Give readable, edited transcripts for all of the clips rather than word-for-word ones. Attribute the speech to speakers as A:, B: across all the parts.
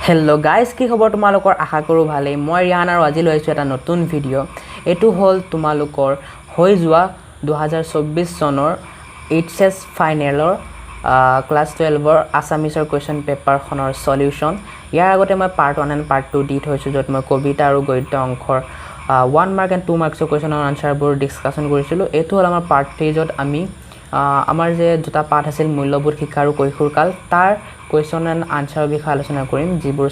A: Hello' guys, কি খবৰ তোমালোকৰ? আশা কৰোঁ ভালেই। মই ৰিহান আৰু আজি লৈছোঁ এটা নতুন ভিডিঅ'। এইটো হ'ল তোমালোকৰ হৈ যোৱা 2024 চনৰ AHSEC ফাইনেলৰ ক্লাছ 12ৰ আছামিছৰ কুৱেশ্যন পেপাৰখনৰ সলিউশ্যন। ইয়াৰ আগতে মই পাৰ্ট 1 এণ্ড পাৰ্ট 2 দি থৈছোঁ, য'ত মই কবিতা আৰু গদ্য অংশৰ 1 মাৰ্ক এণ্ড 2 মাৰ্কছৰ কুৱেশ্যনৰ আনচাৰবোৰ ডিছকাশ্যন কৰিছিলোঁ। এইটো হ'ল আমাৰ পাৰ্ট 3, য'ত আমি আমাৰ যে দুটা পাঠ আছিল মূল্যবোধ শিক্ষা আৰু কৈশোৰকাল, তাৰ কুৱেশ্যন এণ্ড আনচাৰৰ বিষয়ে আলোচনা কৰিম, যিবোৰ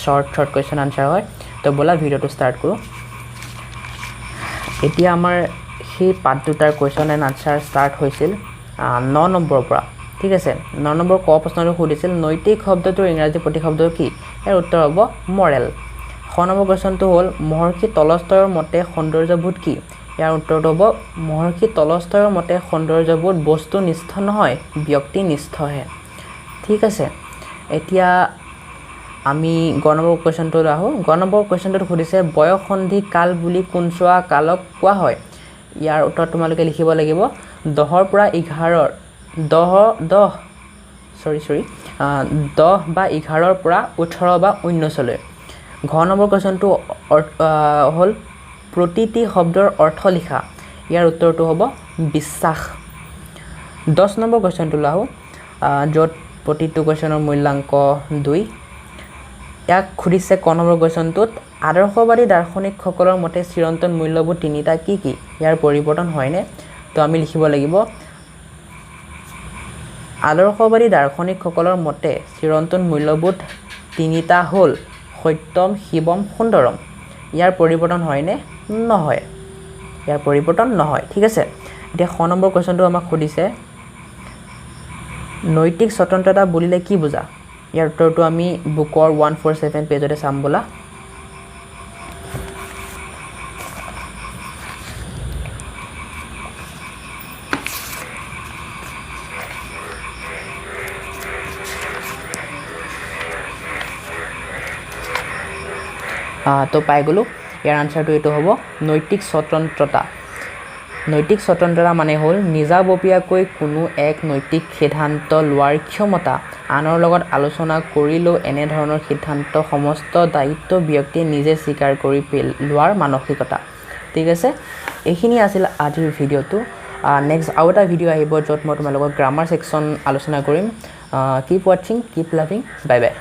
A: শ্বৰ্ট কুৱেশ্যন আনচাৰ হয়। তো ব'লা ভিডিঅ'টো ষ্টাৰ্ট কৰোঁ। এতিয়া আমাৰ সেই পাঠ দুটাৰ কুৱেশ্যন এণ্ড আনচাৰ ষ্টাৰ্ট হৈছিল 9 নম্বৰৰ পৰা। ঠিক আছে, 9 নম্বৰ ক প্ৰশ্নটো সুধিছিল নৈতিক শব্দটোৰ ইংৰাজী প্ৰতিশব্দ কি? ইয়াৰ উত্তৰ হ'ব মৰেল। 6 নম্বৰ কুৱেশ্যনটো হ'ল মহৰ্ষি টলষ্টয়ৰ মতে সৌন্দৰ্যবোধ কি? ইয়াৰ উত্তৰটো হ'ব মহৰ্ষি টলষ্টয়ৰ মতে সৌন্দৰ্যবোধ বস্তুনিষ্ঠ নহয়, ব্যক্তিনিষ্ঠহে। ঠিক আছে, এতিয়া আমি গ নম্বৰ কুৱেশ্যনটোলৈ আহোঁ। গ নম্বৰ কুৱেশ্যনটোত সুধিছে বয়সন্ধি কাল বুলি কোনচোৱা কালক কোৱা হয়? ইয়াৰ উত্তৰ তোমালোকে লিখিব লাগিব 10 বা 11ৰ 10 বা 11ৰ পৰা 18 বা 19লৈ। ঘ নম্বৰ কুৱেশ্যনটো হ'ল প্ৰতিটি শব্দৰ অৰ্থ লিখা। ইয়াৰ উত্তৰটো হ'ব বিশ্বাস। 10 নম্বৰ কুৱেশ্যনটোলৈ আহোঁ, য'ত প্ৰতিটো কুৱেশ্যনৰ মূল্যাংক 2। ইয়াক সুধিছে ক নম্বৰ কুৱেশ্যনটোত আদৰ্শবাদী দাৰ্শনিকসকলৰ মতে চিৰন্তন মূল্যবোধ তিনিটা কি কি? ইয়াৰ পৰিৱৰ্তন হয়নে? তো আমি লিখিব লাগিব আদৰ্শবাদী দাৰ্শনিকসকলৰ মতে চিৰন্তন মূল্যবোধ তিনিটা হ'ল সত্যম, শিৱম, সুন্দৰম। ইয়াৰ পৰিৱৰ্তন হয়নে? নহয়, ইয়াৰ পৰিৱৰ্তন নহয়। ঠিক আছে, এতিয়া 6 নম্বৰ কুৱেশ্যনটো আমাক সুধিছে নৈতিক স্বতন্ত্ৰতা বুলিলে কি বুজা? ইয়াৰ উত্তৰটো আমি বুকৰ 147 পেজতে চাম বোলা। তো পাই গ'লোঁ। ইয়াৰ আনচাৰটো এইটো হ'ব নৈতিক স্বতন্ত্ৰতা। নৈতিক স্বতন্ত্ৰতা মানে হ'ল নিজাববীয়াকৈ কোনো এক নৈতিক সিদ্ধান্ত লোৱাৰ ক্ষমতা। আনৰ লগত আলোচনা কৰিলেও এনেধৰণৰ সিদ্ধান্ত সমস্ত দায়িত্ব ব্যক্তিয়ে নিজে স্বীকাৰ কৰি লোৱাৰ মানসিকতা। ঠিক আছে, এইখিনি আছিল আজিৰ ভিডিঅ'টো। নেক্সট আৰু এটা ভিডিঅ' আহিব, য'ত মই তোমালোকক গ্ৰামাৰ ছেকশ্যন আলোচনা কৰিম। কিপ ৱাচিং, কিপ লাভিং, বাই বাই।